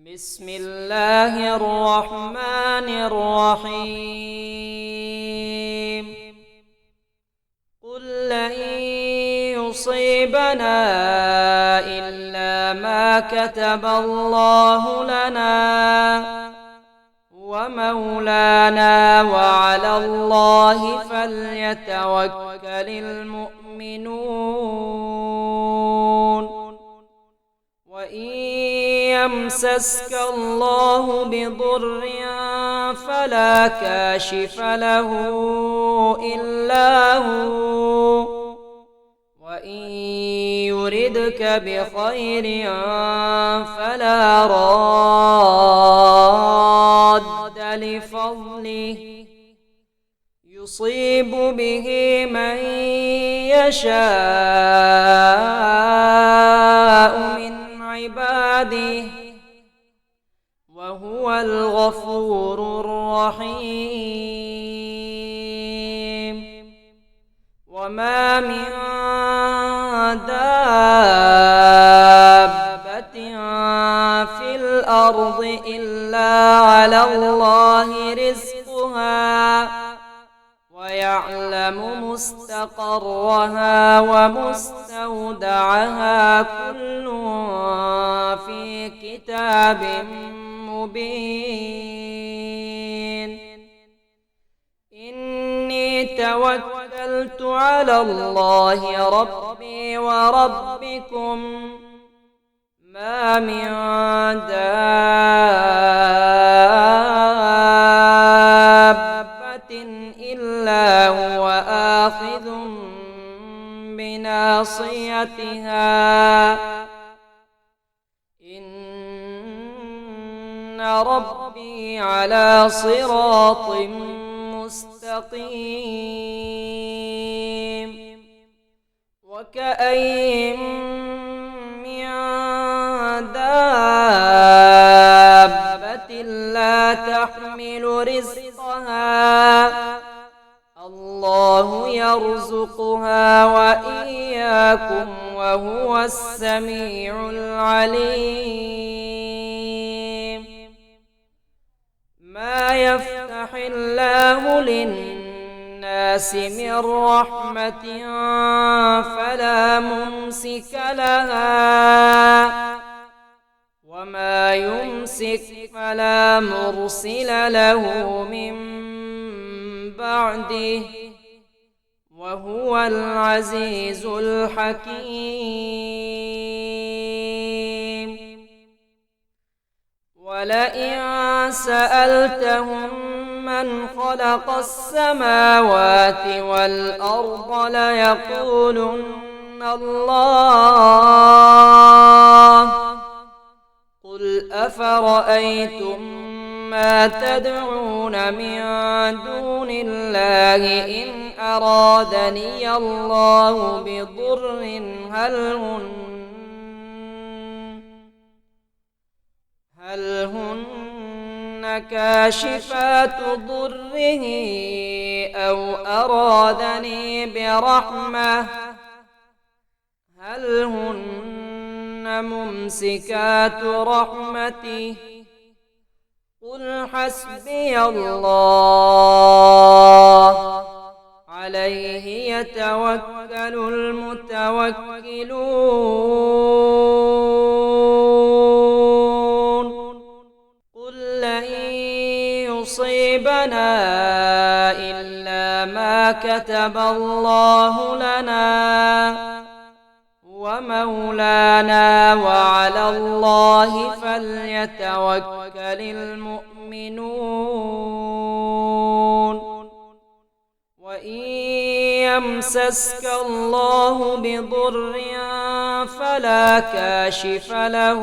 بسم الله الرحمن الرحيم. قل لن يصيبنا إلا ما كتب الله لنا ومولانا وعلى الله فليتوكل المؤمنون. وإن يمسسك الله بضر فلا كاشف له إلا هو، وإن يردك بخير فلا راد لفضله يصيب به من يشاء من عباده وهو الغفور الرحيم. وما من دابة في الأرض إلا على الله رزقها ويعلم مستقرها ومستودعها كل في كتاب مبين. إني توكلت على الله ربي وربكم ما من دابة إلا هو آخذ بناصيتها إن ربي على صراط مستقيم. وكأين من دابة لا تحمل رزقها الله يرزقها وإياكم وهو السميع العليم. ما يفتح الله للناس من رحمة فلا ممسك لها وما يمسك فلا مرسل له من بعده وهو العزيز الحكيم. ولئن سألتهم من خلق السماوات والأرض ليقولن الله. قل أفرأيتم ما تدعون من دون الله إن أرادني الله بضر هل هن كاشفات ضره أو أرادني برحمة هل هن ممسكات رحمته قل حسبي الله عليه يتوكل المتوكلون. قل لن يصيبنا إلا ما كتب الله لنا ومولانا وعلى الله فليتوكل المؤمنون. وإن يمسسك الله بضر فلا كاشف له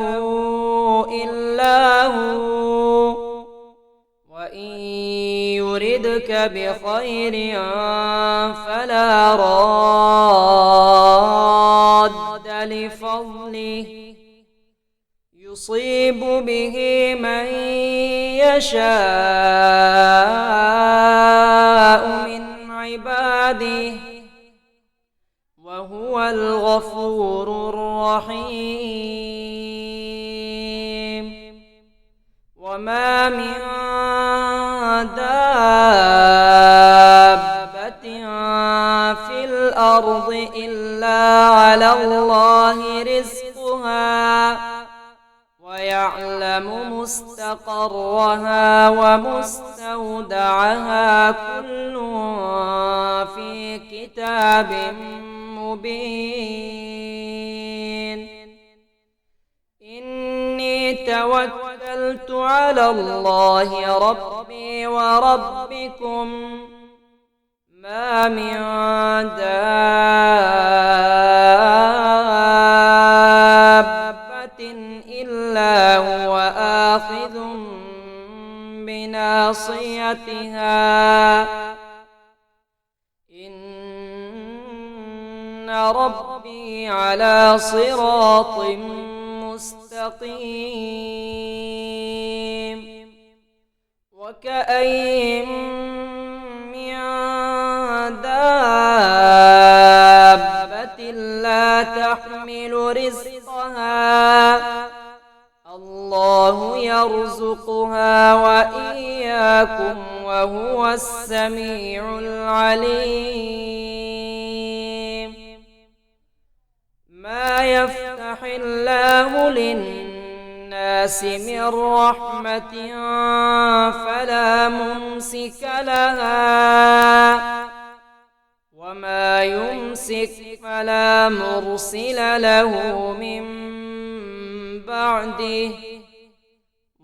إلا هو، وإن يردك بخير فلا راد لفضله يصيب به من يشاء من عباده وهو الغفور الرحيم. وما من دابة في الأرض إلا على الله رزقها ويعلم مستقرها ومستودعها كل في كتاب مبين إني توكلت على الله ربي وربكم ما من دابة إلا هو آخذ بناصيتها إن ربي على صراط مستقيم وكأين من دابة لا تحمل رزقها الله يرزقها وإياكم وهو السميع العليم ما يفتح الله للناس من رحمة فلا ممسك لها وما يمسك فلا مرسل له من بعده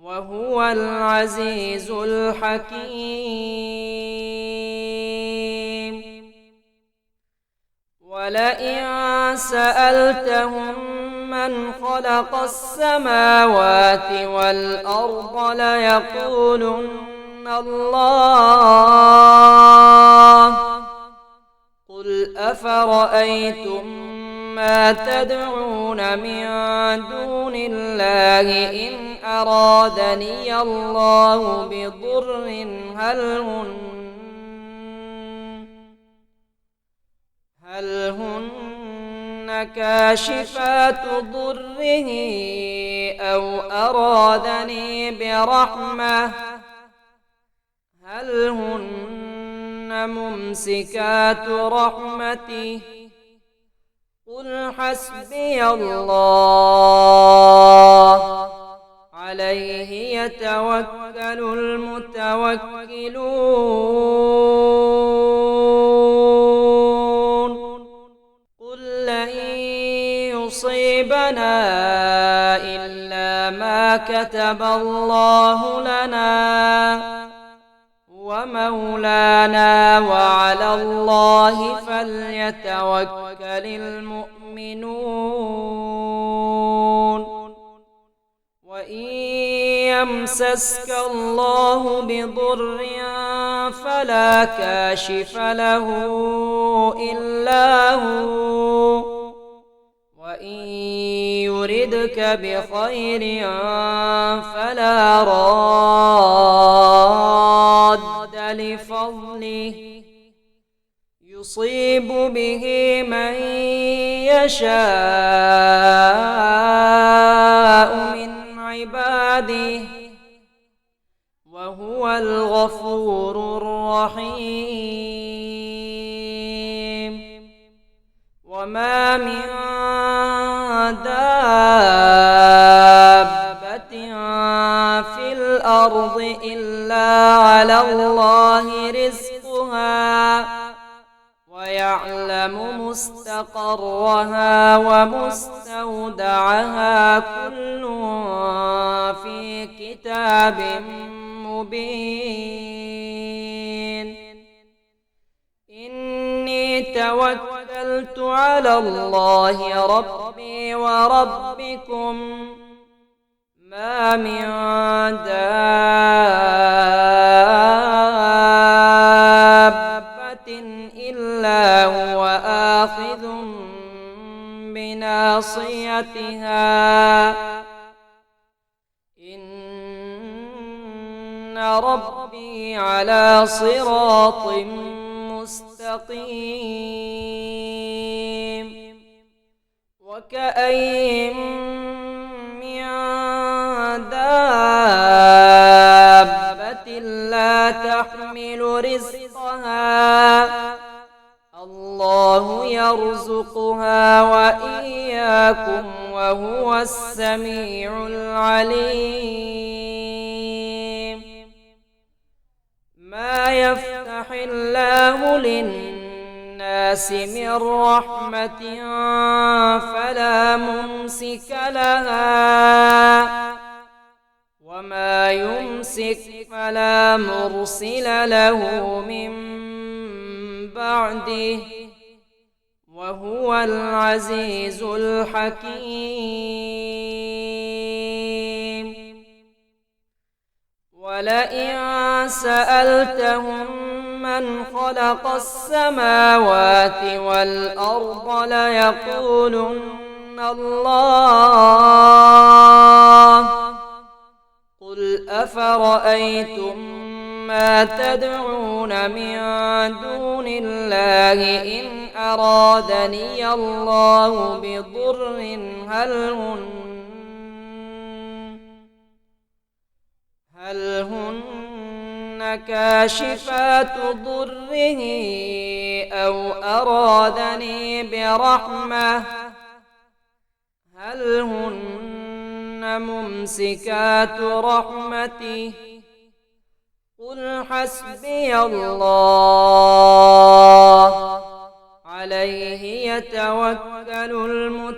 وهو العزيز الحكيم ولئن سألتهم من خلق السماوات والأرض ليقولن الله قل أفرأيتم ما تدعون من دون الله إن أرادني الله بضر هل هن كاشفات ضره أو أرادني برحمة هل هن ممسكات رحمته قل حسبي الله عليه يتوكل المتوكلون قل لن يصيبنا إلا ما كتب الله لنا ومولانا وعلى الله فليتوكل المؤمنون وإن يمسسك الله بضر فلا كاشف له إلا هو وإن يردك بخير فلا راد لفضله يصيب به من يشاء من عباده وهو الغفور الرحيم وما من دابة في الأرض إلا على الله رزقها ويعلم مستقرها ومستودعها كل في كتاب مبين إني توكلت على الله ربي وربكم ما من دابة إلا هو آخذ بناصيتها إن ربي على صراط مستقيم وكأين من دابة السميع العليم. ما يفتح الله للناس من رحمة فلا ممسك لها، وما يمسك فلا مرسل له من بعده، وهو العزيز الحكيم. ولئن سألتهم من خلق السماوات والأرض ليقولن الله. قل أفرأيتم ما تدعون من دون الله إن أرادني الله بضر هل هن كاشفات ضره أو أرادني برحمة هل هن ممسكات رحمته. قل حسبي الله عليه يتوكل المتوكلون.